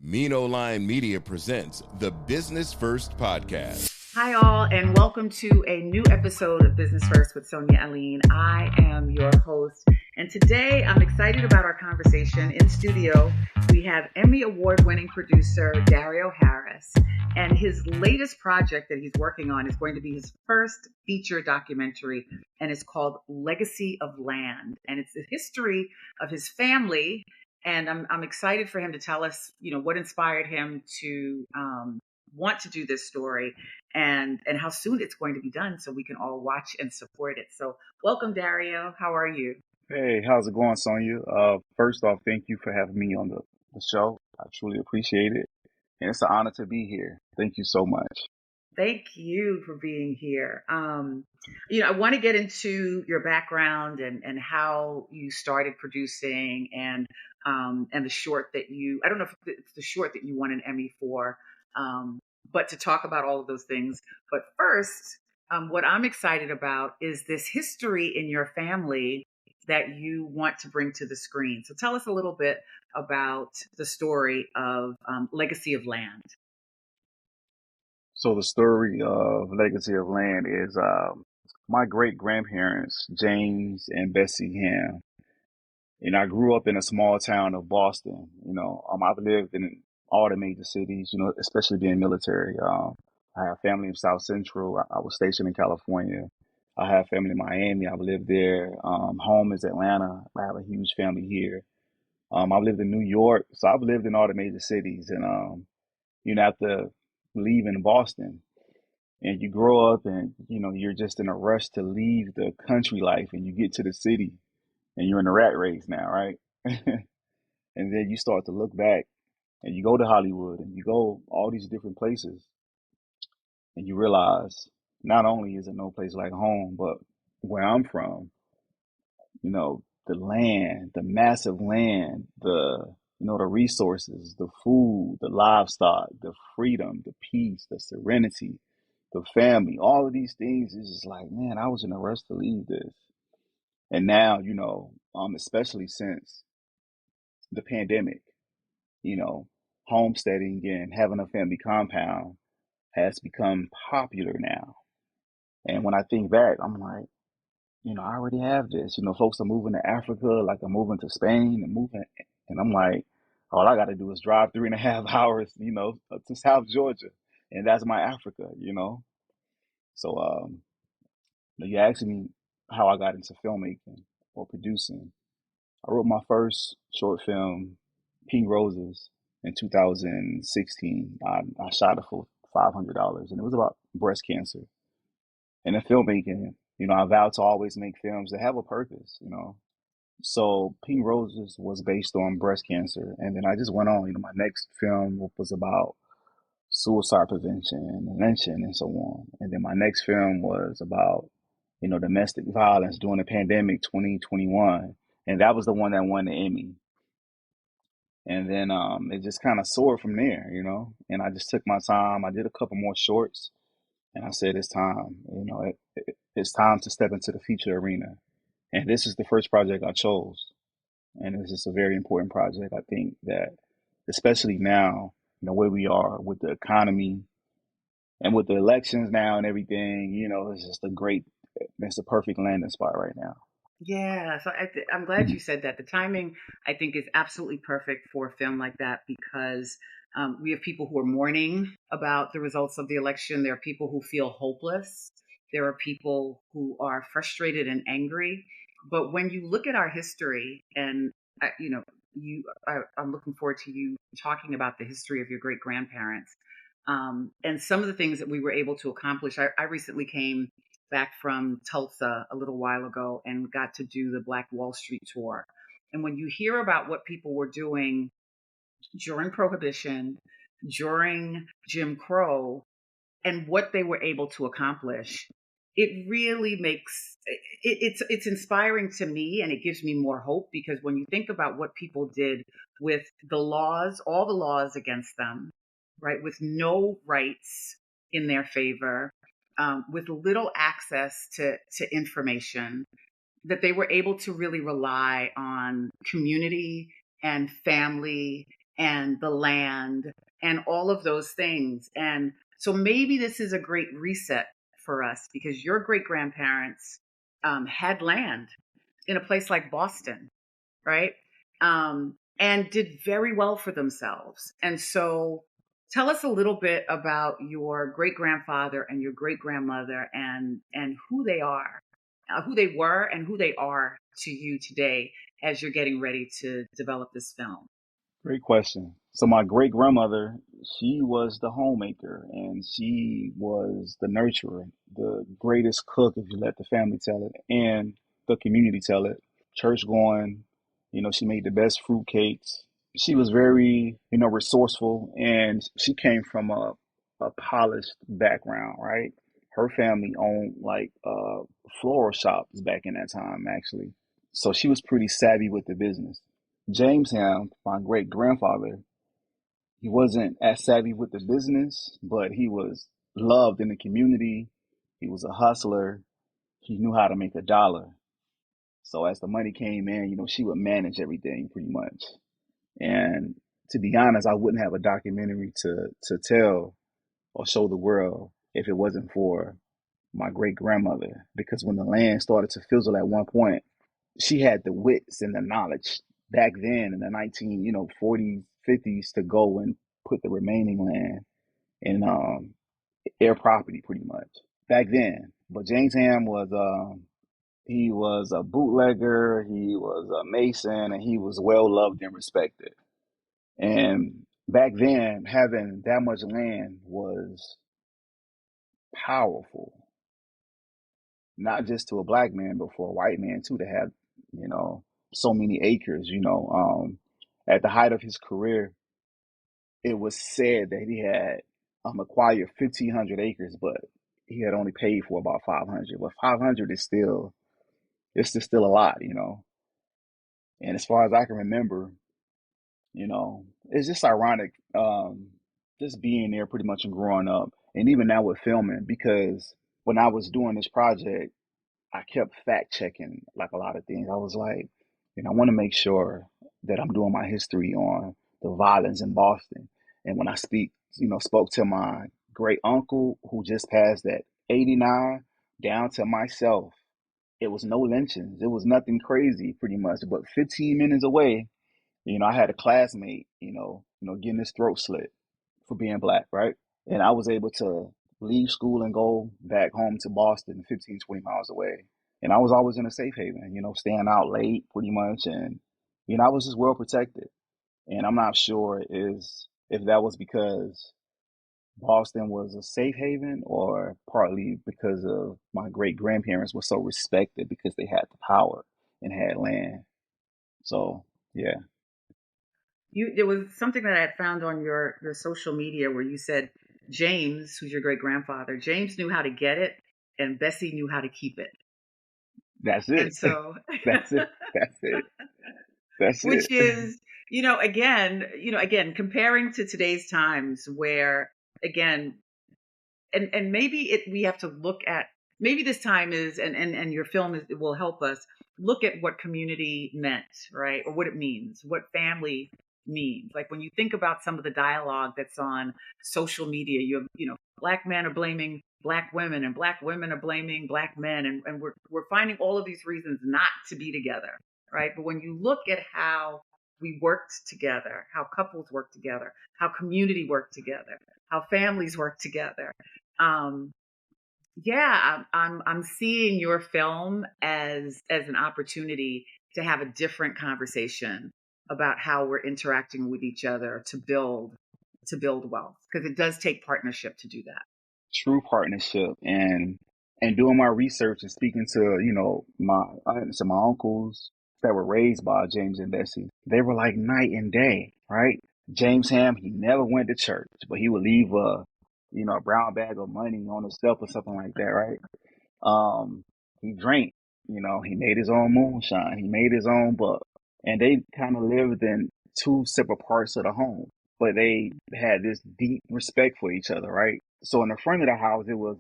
Mino Line Media presents the Business First Podcast. Hi, all, and welcome to a new episode of Business First with Sonia Alleyne. I am your host, and today I'm excited about our conversation. In studio, we have Emmy Award-winning producer Dario Harris, and his latest project that he's working on is going to be his first feature documentary, and it's called Legacy of Land, and it's the history of his family. And I'm excited for him to tell us, what inspired him to want to do this story and how soon it's going to be done so we can all watch and support it. So welcome, Dario. How are you? Hey, how's it going, Sonia? First off, thank you for having me on the show. I truly appreciate it. And it's an honor to be here. Thank you so much. Thank you for being here. I want to get into your background and how you started producing and the short that I don't know if it's the short that you won an Emmy for, but to talk about all of those things. But first, what I'm excited about is this history in your family that you want to bring to the screen. So tell us a little bit about the story of Legacy of Land. So the story of Legacy of Land is my great-grandparents, James and Bessie Ham. And I grew up in a small town of Boston. I've lived in all the major cities, especially being military. I have family in South Central. I was stationed in California. I have family in Miami. I've lived there. Home is Atlanta. I have a huge family here. I've lived in New York. So I've lived in all the major cities. And, after leaving Boston and you grow up and, you're just in a rush to leave the country life and you get to the city and you're in a rat race now, right? And then you start to look back and you go to Hollywood and you go all these different places and you realize not only is it no place like home, but where I'm from, the land, the massive land, the resources, the food, the livestock, the freedom, the peace, the serenity, the family, all of these things is just like, man, I was in a rush to leave this. And now, especially since the pandemic, homesteading and having a family compound has become popular now. And when I think back, I'm like, I already have this. Folks are moving to Africa, like I'm moving to Spain and moving. And I'm like, all I got to do is drive 3.5 hours, to South Georgia. And that's my Africa. So, you asked me how I got into filmmaking or producing. I wrote my first short film, Pink Roses, in 2016. I shot it for $500, and it was about breast cancer. And in filmmaking, I vowed to always make films that have a purpose. So Pink Roses was based on breast cancer. And then I just went on, my next film was about suicide prevention and lynching and so on. And then my next film was about, domestic violence during the pandemic, 2021. And that was the one that won the Emmy. And then it just kind of soared from there, and I just took my time. I did a couple more shorts and I said, it's time, it's time to step into the feature arena. And this is the first project I chose. And this is a very important project. I think that especially now, where we are with the economy and with the elections now and everything, it's a perfect landing spot right now. Yeah, so I'm glad you said that. The timing, I think, is absolutely perfect for a film like that because we have people who are mourning about the results of the election. There are people who feel hopeless. There are people who are frustrated and angry. But when you look at our history, and I'm looking forward to you talking about the history of your great grandparents and some of the things that we were able to accomplish. I recently came back from Tulsa a little while ago and got to do the Black Wall Street tour. And when you hear about what people were doing during Prohibition, during Jim Crow, and what they were able to accomplish, it really makes it's inspiring to me, and it gives me more hope because when you think about what people did with the laws, all the laws against them, right, with no rights in their favor, with little access to information, that they were able to really rely on community and family and the land and all of those things. And so maybe this is a great reset for us because your great grandparents had land in a place like Boston, right? And did very well for themselves. And so tell us a little bit about your great grandfather and your great grandmother and who they are, who they were and who they are to you today as you're getting ready to develop this film. Great question. So my great grandmother, she was the homemaker and she was the nurturer, the greatest cook if you let the family tell it and the community tell it. Church going, she made the best fruit cakes. She was very, resourceful and she came from a polished background, right? Her family owned like floral shops back in that time actually. So she was pretty savvy with the business. James Ham, my great grandfather, he wasn't as savvy with the business, but he was loved in the community. He was a hustler. He knew how to make a dollar. So as the money came in, she would manage everything pretty much. And to be honest, I wouldn't have a documentary to tell or show the world if it wasn't for my great grandmother. Because when the land started to fizzle at one point, she had the wits and the knowledge back then in the 40s, 50s to go and put the remaining land in air property pretty much back then. But James Ham was he was a bootlegger, he was a mason, and he was well loved and respected. And back then, having that much land was powerful, not just to a black man, but for a white man too, to have, you know, so many acres, at the height of his career, it was said that he had acquired 1,500 acres, but he had only paid for about 500. But 500 is still, it's just still a lot. And as far as I can remember, it's just ironic, just being there pretty much and growing up. And even now with filming, because when I was doing this project, I kept fact checking like a lot of things. I was like, I want to make sure that I'm doing my history on the violence in Boston. And when I spoke to my great uncle who just passed at 89, down to myself, it was no lynchings. It was nothing crazy pretty much. But 15 minutes away, I had a classmate, getting his throat slit for being black, right? And I was able to leave school and go back home to Boston, 15, 20 miles away. And I was always in a safe haven, staying out late pretty much. And, I was just well protected. And I'm not sure if that was because Boston was a safe haven or partly because of my great grandparents were so respected because they had the power and had land. So, yeah. There was something that I had found on your social media where you said James, who's your great grandfather, James knew how to get it and Bessie knew how to keep it. That's And it. so That's it. That's it. That's it. which is, again, comparing to today's times where again, and maybe we have to look at, maybe this time is, and your film it will help us look at what community meant, right? Or what it means, what family means. Like when you think about some of the dialogue that's on social media, black men are blaming black women and black women are blaming black men. And we're finding all of these reasons not to be together, right? But when you look at how we worked together, how couples work together, how community work together, how families work together, um, yeah, I'm seeing your film as an opportunity to have a different conversation about how we're interacting with each other to build wealth, because it does take partnership to do that. True partnership and doing my research and speaking to, my aunts and my uncles that were raised by James and Bessie. They were like night and day, right? James Ham, he never went to church, but he would leave a brown bag of money on himself or something like that, right? He drank, he made his own moonshine, he made his own buck. And they kind of lived in two separate parts of the home, but they had this deep respect for each other, right? So in the front of the house, it was,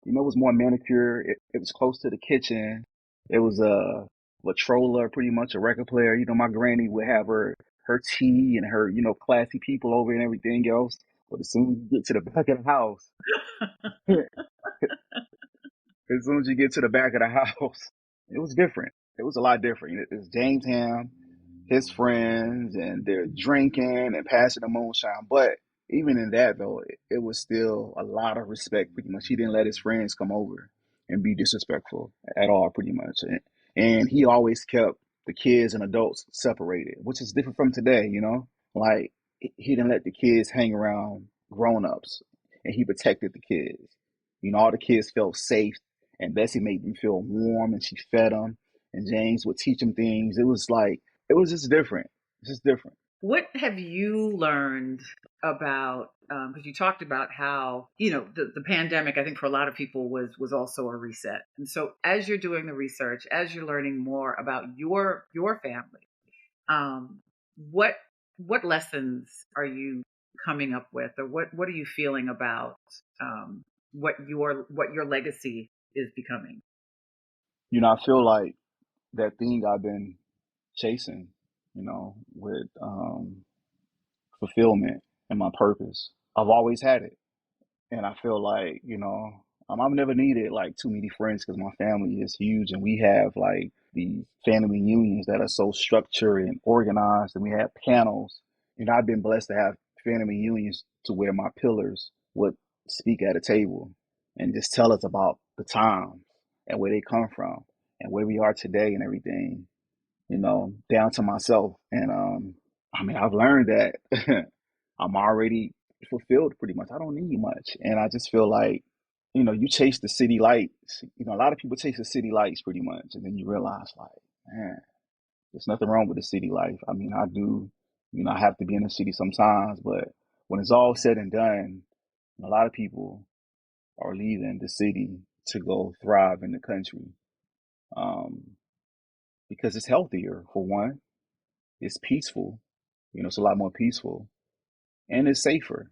it was more manicure. It was close to the kitchen. It was a troller, pretty much a record player. My granny would have her her tea and her, classy people over and everything else. But as soon as you get to the back of the house, as soon as you get to the back of the house, it was different. It was a lot different. It's James Ham, his friends, and they're drinking and passing the moonshine. But even in that, though, it was still a lot of respect. Pretty much, he didn't let his friends come over and be disrespectful at all. Pretty much, and he always kept the kids and adults separated, which is different from today. Like he didn't let the kids hang around grown-ups, and he protected the kids. All the kids felt safe, and Bessie made them feel warm, and she fed them, and James would teach them things. It was just different. It's just different. What have you learned about? Because you talked about how the pandemic. I think for a lot of people was also a reset. And so, as you're doing the research, as you're learning more about your family, what lessons are you coming up with, or what are you feeling about what your legacy is becoming? I feel like that thing I've been chasing, with fulfillment and my purpose. I've always had it. And I feel like, I've never needed like too many friends because my family is huge and we have like these family reunions that are so structured and organized, and we have panels. I've been blessed to have family reunions to where my pillars would speak at a table and just tell us about the times and where they come from and where we are today and everything, down to myself. And I've learned that I'm already fulfilled pretty much. I don't need much. And I just feel like, you chase the city lights. A lot of people chase the city lights pretty much. And then you realize, like, man, there's nothing wrong with the city life. I do, I have to be in the city sometimes. But when it's all said and done, a lot of people are leaving the city to go thrive in the country, because it's healthier, for one. It's peaceful. It's a lot more peaceful, and it's safer.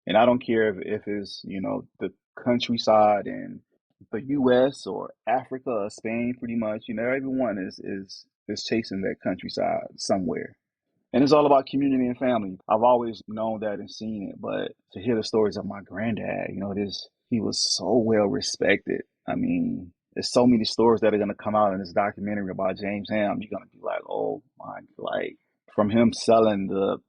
And I don't care if it's, the countryside in the US or Africa or Spain, pretty much, everyone is chasing that countryside somewhere. And it's all about community and family. I've always known that and seen it, but to hear the stories of my granddad, he was so well respected. There's so many stories that are gonna come out in this documentary about James Ham. You're gonna be like, oh my, like from him selling the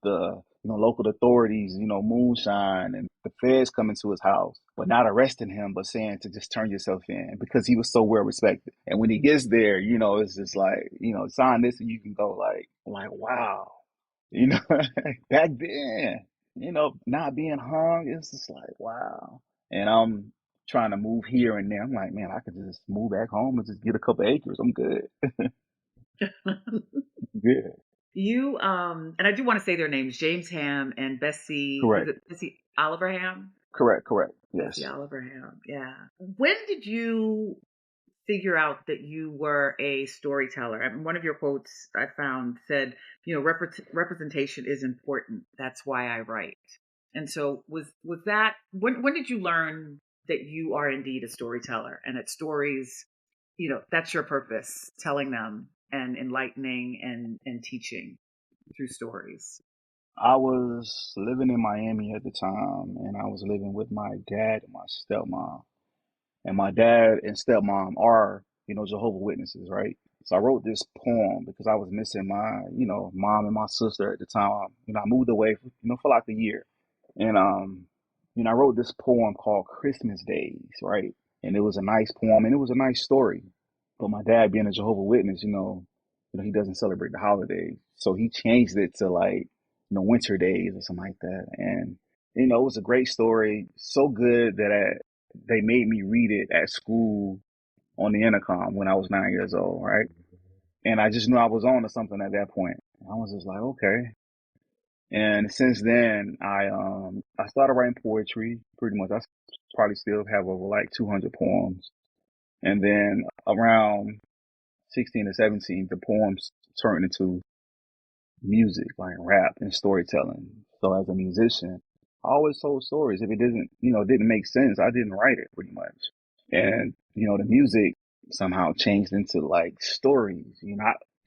local authorities, moonshine, and the feds coming to his house, but not arresting him, but saying to just turn yourself in because he was so well respected. And when he gets there, it's just like, sign this and you can go like wow. Back then, not being hung, it's just like, wow. And I'm trying to move here and there. I'm like, man, I could just move back home and just get a couple acres. I'm good. Good. You and I do want to say their names, James Ham and Bessie. Was Correct. it Bessie Oliver Ham? Correct. Bessie Yes. Oliver Ham. Yeah. When did you figure out that you were a storyteller? And one of your quotes I found said, representation is important. That's why I write. And so was that when did you learn that you are indeed a storyteller and that stories, that's your purpose, telling them and enlightening and teaching through stories? I was living in Miami at the time, and I was living with my dad and my stepmom. And my dad and stepmom are, Jehovah's Witnesses, right? So I wrote this poem because I was missing my, mom and my sister at the time. I moved away, for like a year. And, I wrote this poem called Christmas Days, right? And it was a nice poem and it was a nice story. But my dad being a Jehovah's Witness, he doesn't celebrate the holidays. So he changed it to like, winter days or something like that. And, it was a great story. So good that they made me read it at school on the intercom when I was 9 years old, right? And I just knew I was on to something at that point. I was just like, okay. And since then, I started writing poetry. Pretty much, I probably still have over like 200 poems. And then around 16 to 17, the poems turned into music, like rap and storytelling. So as a musician, I always told stories. If it didn't make sense, I didn't write it pretty much. And, the music somehow changed into like stories.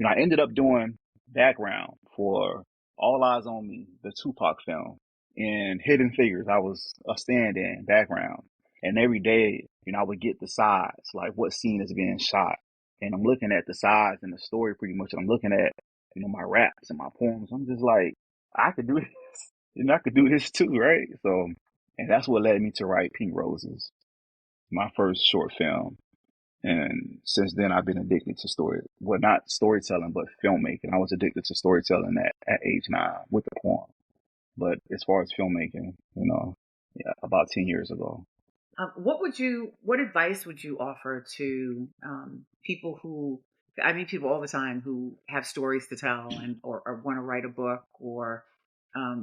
I ended up doing background for All Eyes on Me, the Tupac film. In Hidden Figures, I was a stand-in background. And every day, I would get the sides, like what scene is being shot. And I'm looking at the sides and the story pretty much. And I'm looking at, my raps and my poems. I'm just like, I could do this. I could do this too, right? So, and that's what led me to write Pink Roses, my first short film. And since then, I've been addicted to not storytelling, but filmmaking. I was addicted to storytelling at age 9 with the poem. But as far as filmmaking, yeah, about 10 years ago. What advice would you offer to people who, I meet people all the time who have stories to tell or want to write a book or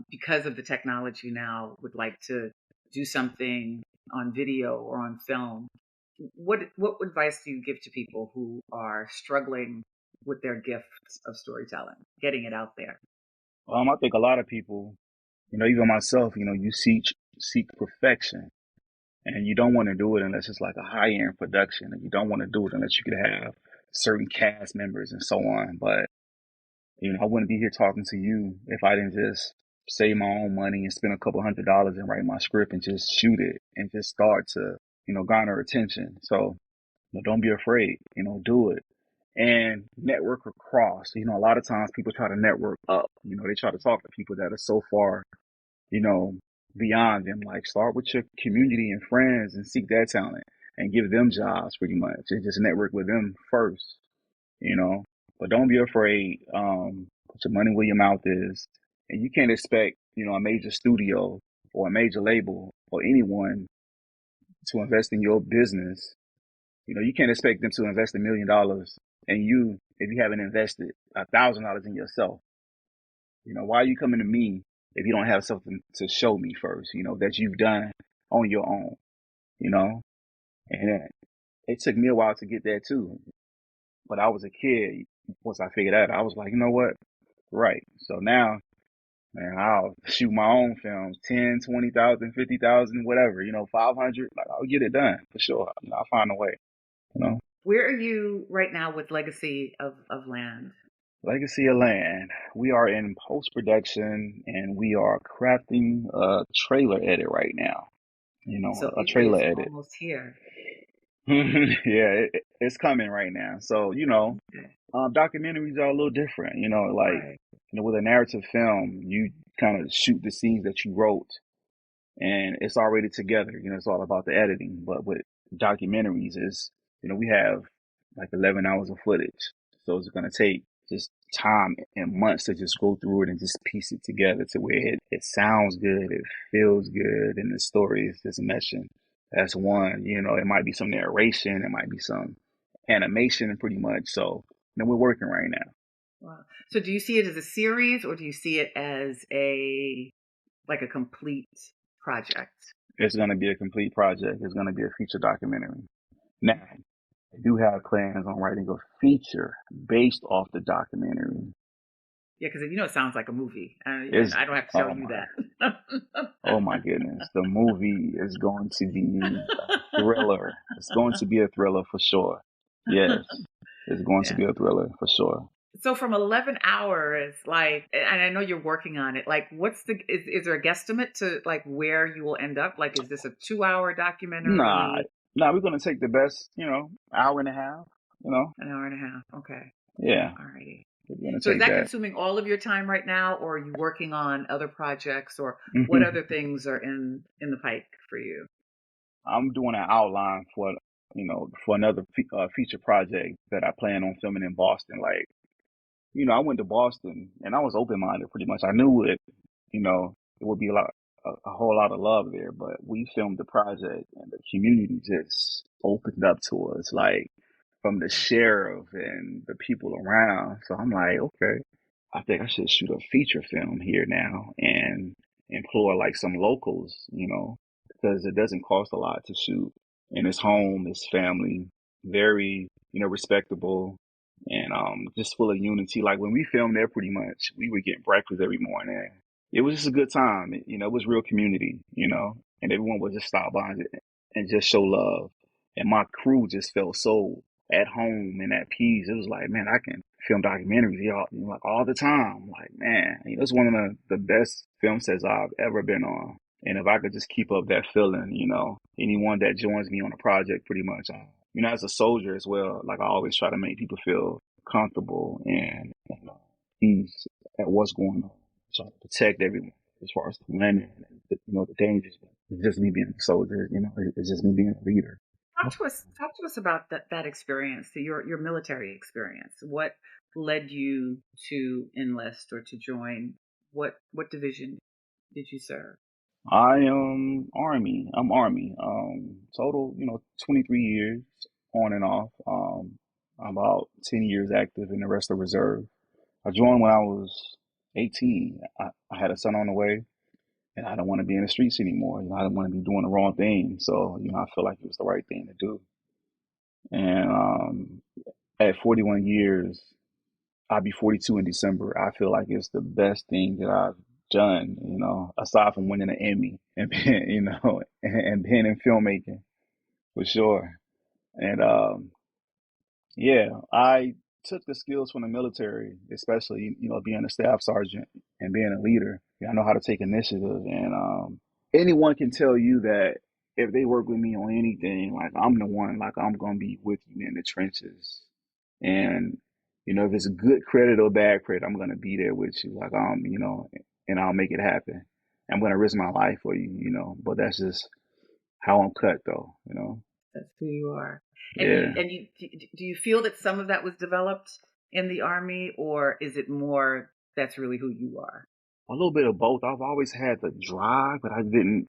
because of the technology now would like to do something on video or on film. What advice do you give to people who are struggling with their gifts of storytelling, getting it out there? I think a lot of people, even myself, you seek perfection. And you don't want to do it unless it's like a high-end production. And you don't want to do it unless you could have certain cast members and so on. But, I wouldn't be here talking to you if I didn't just save my own money and spend a couple $100s and write my script and just shoot it and just start to, garner attention. So, don't be afraid, do it. And network across. A lot of times people try to network up. They try to talk to people that are so far, you know, beyond them. Like, start with your community and friends and seek that talent and give them jobs pretty much and just network with them first, you know. But don't be afraid. Put your money where your mouth is. And you can't expect, a major studio or a major label or anyone to invest in your business. You can't expect them to invest $1 million and if you haven't invested $1,000 in yourself. Why are you coming to me if you don't have something to show me first, that you've done on your own, And it took me a while to get that too. But I was a kid. Once I figured that out, I was like, you know what? Right. So now, man, I'll shoot my own films, 10, 20,000, 50,000, whatever, 500. Like, I'll get it done for sure. I'll find a way. Where are you right now with Legacy of Land? Legacy of Land. We are in post-production and we are crafting a trailer edit right now. So A it trailer is edit. almost here. Yeah, it's coming right now. So, Okay. documentaries are a little different, Right. with a narrative film, you kind of shoot the scenes that you wrote and it's already together. It's all about the editing. But with documentaries we have like 11 hours of footage. So it's going to take just time and months to just go through it and just piece it together to where it sounds good, it feels good, and the story is just meshing. That's one. It might be some narration, it might be some animation pretty much. So, we're working right now. Wow. So do you see it as a series or do you see it as a complete project? It's going to be a complete project. It's going to be a feature documentary. Now, I do have plans on writing a feature based off the documentary. Yeah, because it sounds like a movie. And It's I don't have to tell you that. oh my goodness, the movie is going to be a thriller. It's going to be a thriller for sure. Yes, it's going to Yeah. be a thriller for sure. So from 11 hours, and I know you're working on it, is there a guesstimate to where you will end up? Like, is this a 2-hour Nah, documentary? we're gonna take the best, hour and a half. An hour and a half. Okay. Yeah, All righty. we're gonna So is take that that. consuming all of your time right now, or are you working on other projects, or what Mhm. other things are in the pike for you? I'm doing an outline for another feature project that I plan on filming in Boston. Like, I went to Boston and I was open-minded pretty much. I knew it would be a whole lot of love there, but we filmed the project and the community just opened up to us, like from the sheriff and the people around. So I'm like, okay, I think I should shoot a feature film here now and employ like some locals, because it doesn't cost a lot to shoot. And it's home, it's family, very, respectable and just full of unity. Like when we filmed there pretty much, we would get breakfast every morning. It was just a good time. It was real community, and everyone would just stop by and just show love. And my crew just felt so at home and at peace. It was like, man, I can film documentaries, like all the time. I'm like, man, it's one of the best film sets I've ever been on. And if I could just keep up that feeling, anyone that joins me on a project, pretty much, as a soldier as well, like I always try to make people feel comfortable and ease at what's going on, try to protect everyone as far as the women and the dangers. But it's just me being a soldier, it's just me being a leader. Talk to us about that experience, your military experience. What led you to enlist or to join? What division did you serve? I am Army. I'm Army. Total, 23 years on and off. I'm about 10 years active and the rest are reserve. I joined when I was 18. I had a son on the way and I didn't want to be in the streets anymore. I didn't want to be doing the wrong thing. So, I feel like it was the right thing to do. And at 41 years, I'll be 42 in December. I feel like it's the best thing that I've done, aside from winning an Emmy and being, and being in filmmaking for sure. And yeah, I took the skills from the military, especially, being a staff sergeant and being a leader. I know how to take initiative, and anyone can tell you that if they work with me on anything, like I'm the one, like I'm gonna be with you in the trenches. And if it's good credit or bad credit, I'm gonna be there with you. Like and I'll make it happen. I'm gonna risk my life for you, But that's just how I'm cut, though. That's who you are. And Yeah. you do you feel that some of that was developed in the Army, or is it more that's really who you are? A little bit of both. I've always had the drive, but I didn't,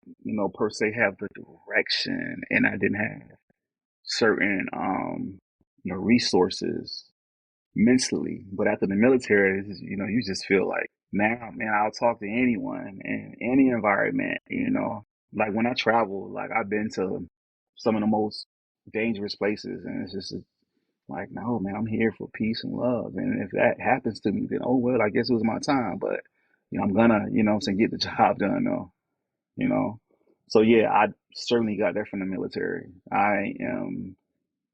per se have the direction, and I didn't have certain, resources mentally. But after the military, you just feel like, now, man, I'll talk to anyone in any environment. Like when I travel, like I've been to some of the most dangerous places, and it's just like, no, man, I'm here for peace and love. And if that happens to me, then oh well, I guess it was my time. But I'm gonna, what I'm saying, get the job done though, you know. So yeah, I certainly got that from the military. I am,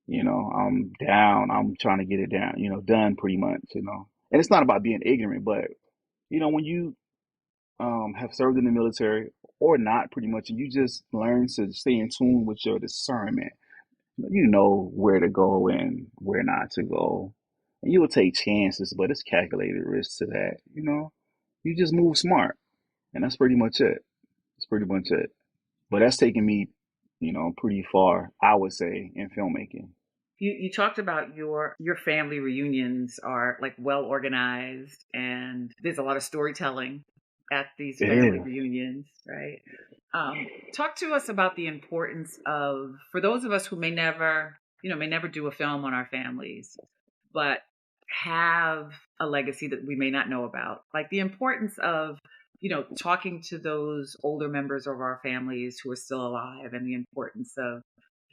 I'm down. I'm trying to get it down, done pretty much. And it's not about being ignorant, but when you have served in the military or not, pretty much, you just learn to stay in tune with your discernment. You know where to go and where not to go. And you will take chances, but it's calculated risk to that. You just move smart. And that's pretty much it. That's pretty much it. But that's taken me, pretty far, I would say, in filmmaking. You talked about your family reunions are like well organized, and there's a lot of storytelling at these family Yeah. reunions, right? Talk to us about the importance of, for those of us who may never do a film on our families, but have a legacy that we may not know about, like the importance of talking to those older members of our families who are still alive, and the importance of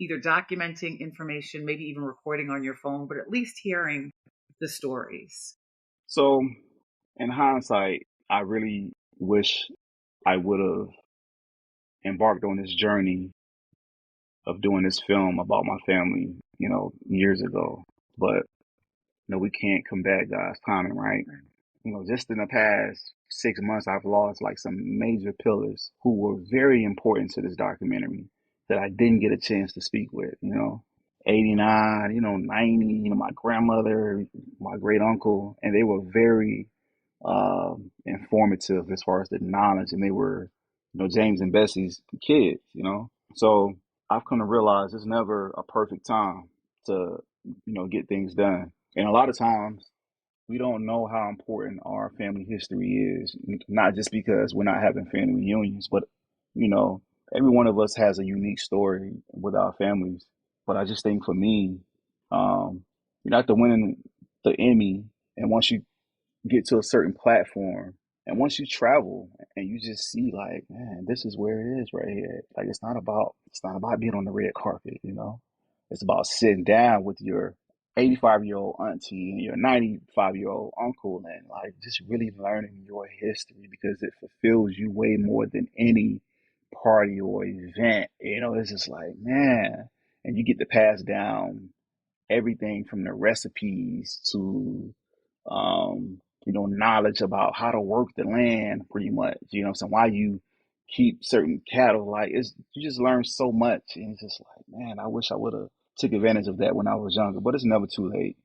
either documenting information, maybe even recording on your phone, but at least hearing the stories. So, in hindsight, I really wish I would have embarked on this journey of doing this film about my family, years ago. But, we can't combat God's timing, right? Just in the past 6 months, I've lost like some major pillars who were very important to this documentary that I didn't get a chance to speak with, 89, 90, my grandmother, my great uncle, and they were very informative as far as the knowledge, and they were, James and Bessie's kids. So I've come to realize it's never a perfect time to, get things done. And a lot of times we don't know how important our family history is, not just because we're not having family reunions, but, you know, every one of us has a unique story with our families. But I just think for me, after winning the Emmy, and once you get to a certain platform, and once you travel and you just see like, man, this is where it is right here. Like it's not about being on the red carpet. It's about sitting down with your 85-year-old auntie and your 95-year-old uncle, and like just really learning your history, because it fulfills you way more than any party or event. It's just like, man, and you get to pass down everything from the recipes to knowledge about how to work the land pretty much, why you keep certain cattle. Like you just learn so much. And it's just like, man, I wish I would have took advantage of that when I was younger, but it's never too late.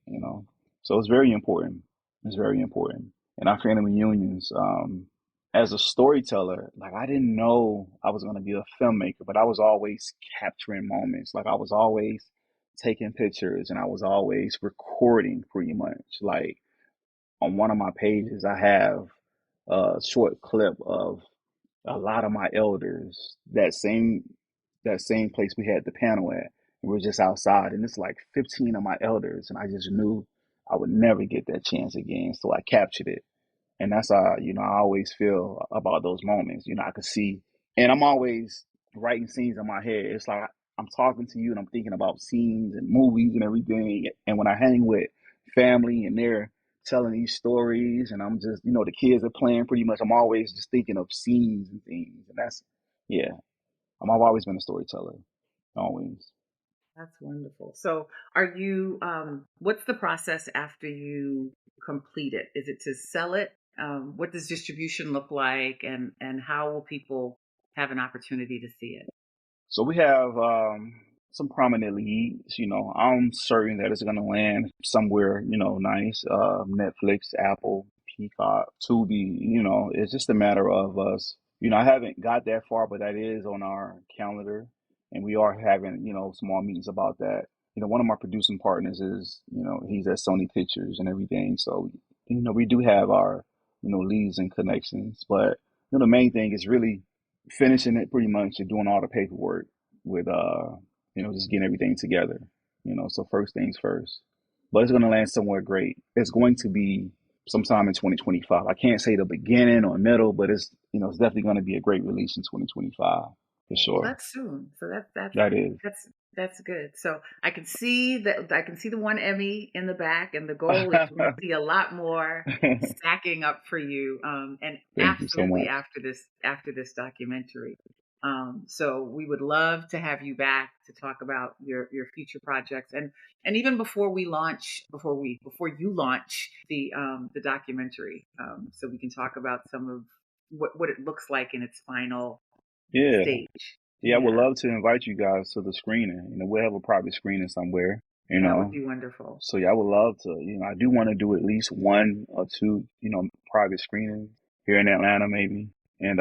So it's very important. It's very important. And our family reunions, as a storyteller, like I didn't know I was going to be a filmmaker, but I was always capturing moments. Like I was always taking pictures and I was always recording pretty much. Like on one of my pages, I have a short clip of a lot of my elders, that same place we had the panel at. We were just outside, and it's like 15 of my elders, and I just knew I would never get that chance again. So I captured it. And that's how, I always feel about those moments. I could see, and I'm always writing scenes in my head. It's like I'm talking to you and I'm thinking about scenes and movies and everything. And when I hang with family and they're telling these stories and I'm just, the kids are playing pretty much, I'm always just thinking of scenes and things. And yeah, I've always been a storyteller. Always. That's wonderful. So are you, what's the process after you complete it? Is it to sell it? What does distribution look like, and how will people have an opportunity to see it? So we have some prominent leads. I'm certain that it's going to land somewhere, nice. Netflix, Apple, Peacock, Tubi. It's just a matter of us. I haven't got that far, but that is on our calendar, and we are having, small meetings about that. One of my producing partners is, he's at Sony Pictures and everything. So, we do have our, leads and connections, but the main thing is really finishing it pretty much and doing all the paperwork with just getting everything together. So first things first. But it's gonna land somewhere great. It's going to be sometime in 2025. I can't say the beginning or middle, but it's definitely gonna be a great release in 2025 for Well, sure. that's soon. So That is. that's good. So I can see the one Emmy in the back, and the goal is we see a lot more stacking up for you. And Thank you so absolutely much. after this documentary. So we would love to have you back to talk about your future projects, and even before you launch the documentary, so we can talk about some of what it looks like in its final Yeah. stage. Yeah, I would Yeah, love to invite you guys to the screening. We'll have a private screening somewhere, you that would know. be wonderful. So yeah, I would love to, I do want to do at least one or two, private screenings here in Atlanta maybe. And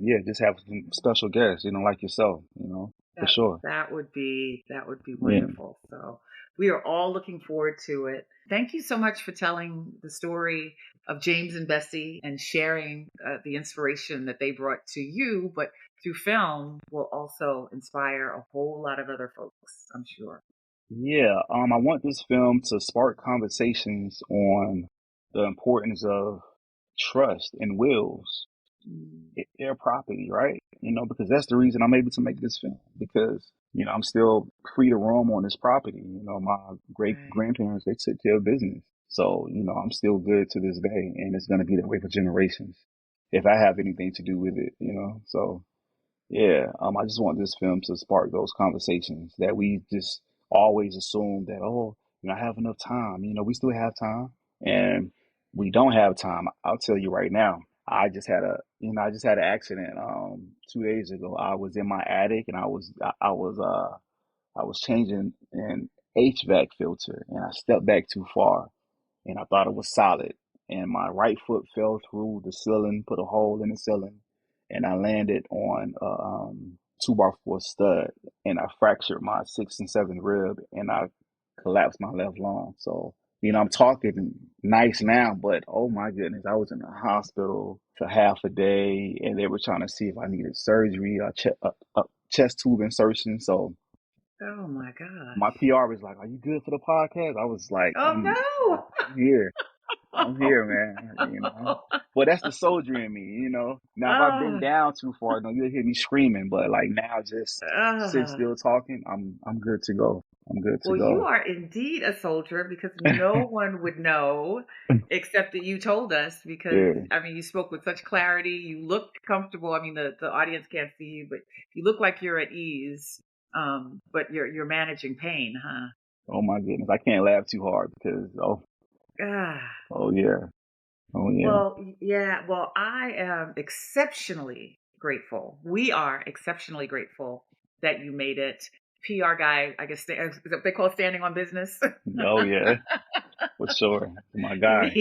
yeah, just have some special guests, like yourself, for That sure. that would be Yeah. wonderful. So we are all looking forward to it. Thank you so much for telling the story of James and Bessie and sharing the inspiration that they brought to you, but through film will also inspire a whole lot of other folks, I'm sure. Yeah, I want this film to spark conversations on the importance of trust and wills. Mm, Their property, right? Because that's the reason I'm able to make this film because, I'm still free to roam on this property. My great right. grandparents, they took care of business. So, I'm still good to this day and it's going to be that way for generations if I have anything to do with it. So yeah, I just want this film to spark those conversations that we just always assume that, oh, I have enough time. We still have time, and we don't have time. I'll tell you right now. I just had an accident 2 days ago. I was in my attic and I was changing an HVAC filter and I stepped back too far and I thought it was solid. And my right foot fell through the ceiling, put a hole in the ceiling, and I landed on a 2x4 stud, and I fractured my sixth and seventh rib, and I collapsed my left lung. So, I'm talking nice now, but oh my goodness, I was in the hospital for half a day, and they were trying to see if I needed surgery, a chest tube insertion. So Oh my my gosh. PR was like, "Are you good for the podcast?" I was like, Oh no. I'm here." I'm Oh here, man. no. Well, that's the soldier in me. Now, if I bend Oh, down too far, you'll hear me screaming. But like now, just sitting ah. still talking, I'm good to go. I'm good to Well, you go. are indeed a soldier, because no one would know except that you told us, because Yeah. I mean you spoke with such clarity, you look comfortable. I mean the audience can't see you, but you look like you're at ease. But you're managing pain, huh? Oh my goodness, I can't laugh too hard because Ah. Oh yeah. Oh yeah. Well, yeah. Well, I am exceptionally grateful. We are exceptionally grateful that you made it. PR guy, I guess is that what they call standing on business. Oh yeah. For sure. My You guy.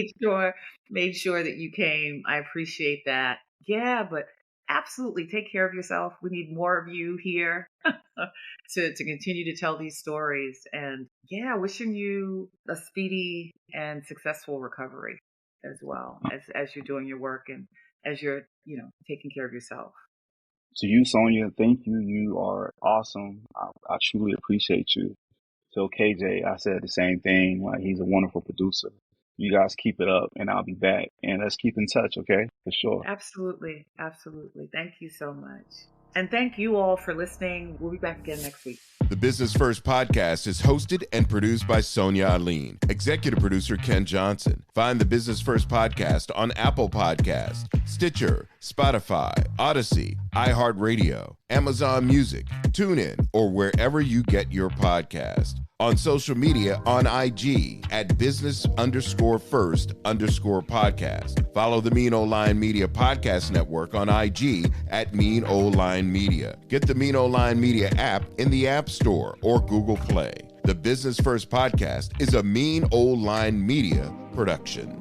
made sure that you came. I appreciate that. Yeah, but absolutely take care of yourself. We need more of you here to continue to tell these stories. And yeah, wishing you a speedy and successful recovery as well as you're doing your work and as you're, taking care of yourself. To you, Sonia, thank you. You are awesome. I truly appreciate you. So KJ, I said the same thing. Like he's a wonderful producer. You guys keep it up, and I'll be back. And let's keep in touch, okay? For sure. Absolutely. Absolutely. Thank you so much. And thank you all for listening. We'll be back again next week. The Business First podcast is hosted and produced by Sonia Alleyne. Executive producer Ken Johnson. Find the Business First podcast on Apple Podcast, Stitcher, Spotify, Odyssey, iHeartRadio, Amazon Music, TuneIn, or wherever you get your podcast. On social media on IG at business_first_podcast. Follow the Mean Old Line Media Podcast Network on IG at Mean Old Line Media. Get the Mean Old Line Media app in the App Store or Google Play. The Business First Podcast is a Mean Old Line Media production.